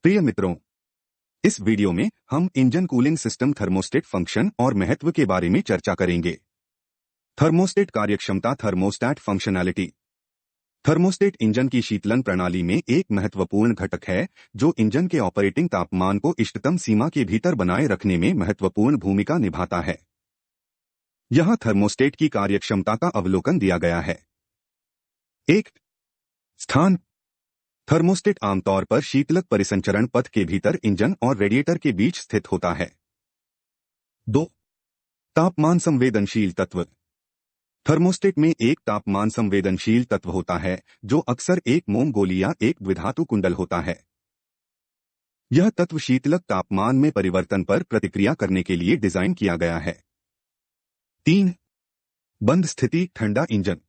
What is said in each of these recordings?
प्रिय मित्रों, इस वीडियो में हम engine cooling system thermostat function और महत्व के बारे में चर्चा करेंगे। थर्मोस्टेट कार्यक्षमता, थर्मोस्टैट फंक्शनैलिटी। थर्मोस्टेट इंजन की शीतलन प्रणाली में एक महत्वपूर्ण घटक है जो इंजन के ऑपरेटिंग तापमान को इष्टतम सीमा के भीतर बनाए रखने में महत्वपूर्ण भूमिका निभाता है। यहाँ थर्मोस्टेट की कार्यक्षमता का अवलोकन दिया गया है। 1. स्थान। थर्मोस्टेट आमतौर पर शीतलक परिसंचरण पथ के भीतर इंजन और रेडिएटर के बीच स्थित होता है। 2. तापमान संवेदनशील तत्व। थर्मोस्टेट में एक तापमान संवेदनशील तत्व होता है जो अक्सर एक मोम गोली या एक द्विधातु कुंडल होता है। यह तत्व शीतलक तापमान में परिवर्तन पर प्रतिक्रिया करने के लिए डिजाइन किया गया है। 3. बंद स्थिति, ठंडा इंजन।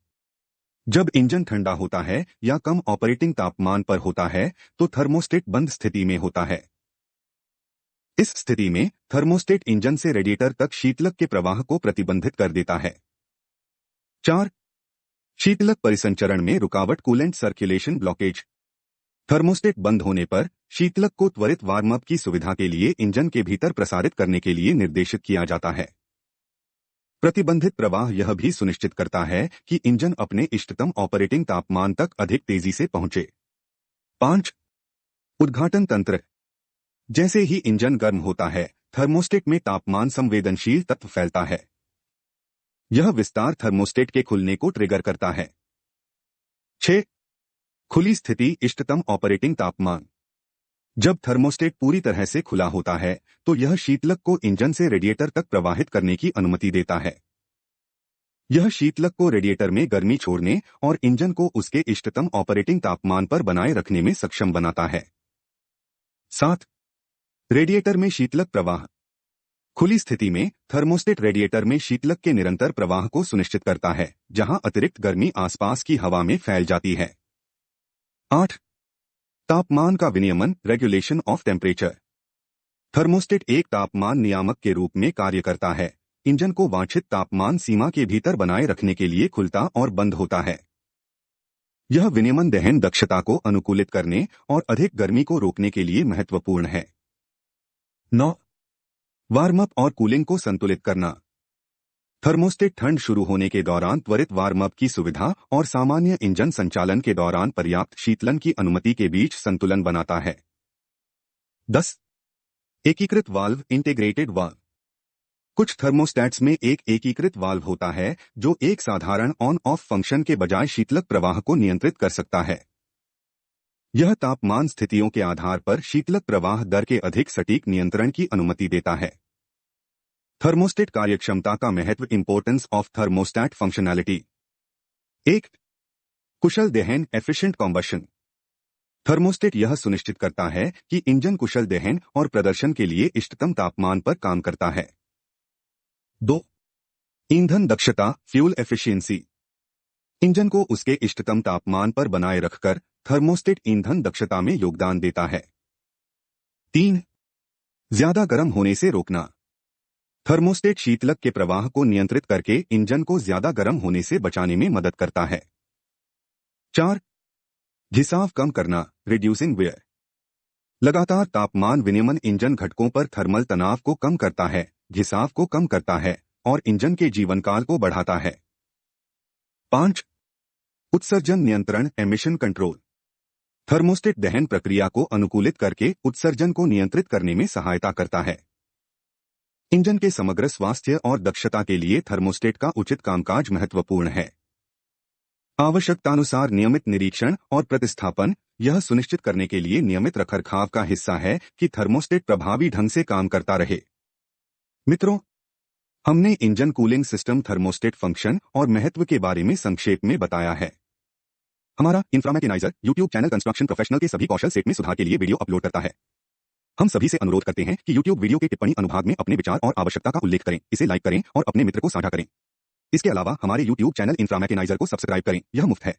जब इंजन ठंडा होता है या कम ऑपरेटिंग तापमान पर होता है तो थर्मोस्टेट बंद स्थिति में होता है। इस स्थिति में थर्मोस्टेट इंजन से रेडिएटर तक शीतलक के प्रवाह को प्रतिबंधित कर देता है। 4. शीतलक परिसंचरण में रुकावट, कूलेंट सर्कुलेशन ब्लॉकेज। थर्मोस्टेट बंद होने पर शीतलक को त्वरित वार्म अप की सुविधा के लिए इंजन के भीतर प्रसारित करने के लिए निर्देशित किया जाता है। प्रतिबंधित प्रवाह यह भी सुनिश्चित करता है कि इंजन अपने इष्टतम ऑपरेटिंग तापमान तक अधिक तेजी से पहुंचे। 5. उद्घाटन तंत्र। जैसे ही इंजन गर्म होता है, थर्मोस्टेट में तापमान संवेदनशील तत्व फैलता है। यह विस्तार थर्मोस्टेट के खुलने को ट्रिगर करता है। 6. खुली स्थिति, इष्टतम ऑपरेटिंग तापमान। जब थर्मोस्टेट पूरी तरह से खुला होता है तो यह शीतलक को इंजन से रेडिएटर तक प्रवाहित करने की अनुमति देता है। यह शीतलक को रेडिएटर में गर्मी छोड़ने और इंजन को उसके इष्टतम ऑपरेटिंग तापमान पर बनाए रखने में सक्षम बनाता है। 7. रेडिएटर में शीतलक प्रवाह। खुली स्थिति में थर्मोस्टेट रेडिएटर में शीतलक के निरंतर प्रवाह को सुनिश्चित करता है, जहां अतिरिक्त गर्मी आसपास की हवा में फैल जाती है। 8. तापमान का विनियमन, रेगुलेशन ऑफ टेम्परेचर। थर्मोस्टेट एक तापमान नियामक के रूप में कार्य करता है। इंजन को वांछित तापमान सीमा के भीतर बनाए रखने के लिए खुलता और बंद होता है। यह विनियमन दहन दक्षता को अनुकूलित करने और अधिक गर्मी को रोकने के लिए महत्वपूर्ण है। 9. वार्म अप और कूलिंग को संतुलित करना। थर्मोस्टेट ठंड शुरू होने के दौरान त्वरित वार्म अप की सुविधा और सामान्य इंजन संचालन के दौरान पर्याप्त शीतलन की अनुमति के बीच संतुलन बनाता है। 10. एकीकृत वाल्व, इंटीग्रेटेड वाल्व। कुछ थर्मोस्टैट्स में एक एकीकृत वाल्व होता है जो एक साधारण ऑन ऑफ फंक्शन के बजाय शीतलक प्रवाह को नियंत्रित कर सकता है। यह तापमान स्थितियों के आधार पर शीतलक प्रवाह दर के अधिक सटीक नियंत्रण की अनुमति देता है। थर्मोस्टेट कार्यक्षमता का महत्व, इंपोर्टेंस ऑफ थर्मोस्टैट फंक्शनैलिटी। 1. कुशल दहन, एफिशिएंट कॉम्बशन। थर्मोस्टेट यह सुनिश्चित करता है कि इंजन कुशल दहन और प्रदर्शन के लिए इष्टतम तापमान पर काम करता है। 2. ईंधन दक्षता, फ्यूल एफिशिएंसी। इंजन को उसके इष्टतम तापमान पर बनाए रखकर थर्मोस्टेट ईंधन दक्षता में योगदान देता है। 3. ज्यादा गर्म होने से रोकना। थर्मोस्टेट शीतलक के प्रवाह को नियंत्रित करके इंजन को ज्यादा गर्म होने से बचाने में मदद करता है। 4. घिसाव कम करना, रिड्यूसिंग वेयर। लगातार तापमान विनियमन इंजन घटकों पर थर्मल तनाव को कम करता है, घिसाव को कम करता है और इंजन के जीवनकाल को बढ़ाता है। 5. उत्सर्जन नियंत्रण, एमिशन कंट्रोल। थर्मोस्टेट दहन प्रक्रिया को अनुकूलित करके उत्सर्जन को नियंत्रित करने में सहायता करता है। इंजन के समग्र स्वास्थ्य और दक्षता के लिए थर्मोस्टेट का उचित कामकाज महत्वपूर्ण है। आवश्यकतानुसार नियमित निरीक्षण और प्रतिस्थापन यह सुनिश्चित करने के लिए नियमित रखरखाव का हिस्सा है कि थर्मोस्टेट प्रभावी ढंग से काम करता रहे। मित्रों, हमने engine cooling system thermostat function और महत्व के बारे में संक्षेप में बताया है। हमारा इंफ्रामैकेनाइजर यूट्यूब चैनल कंस्ट्रक्शन प्रोफेशनल के सभी कौशल सेट में सुधार के लिए वीडियो अपलोड करता है। हम सभी से अनुरोध करते हैं कि YouTube वीडियो के टिप्पणी अनुभाग में अपने विचार और आवश्यकता का उल्लेख करें, इसे लाइक करें और अपने मित्र को साझा करें। इसके अलावा हमारे YouTube चैनल इंफ्रामैकेनाइजर को सब्सक्राइब करें, यह मुफ्त है।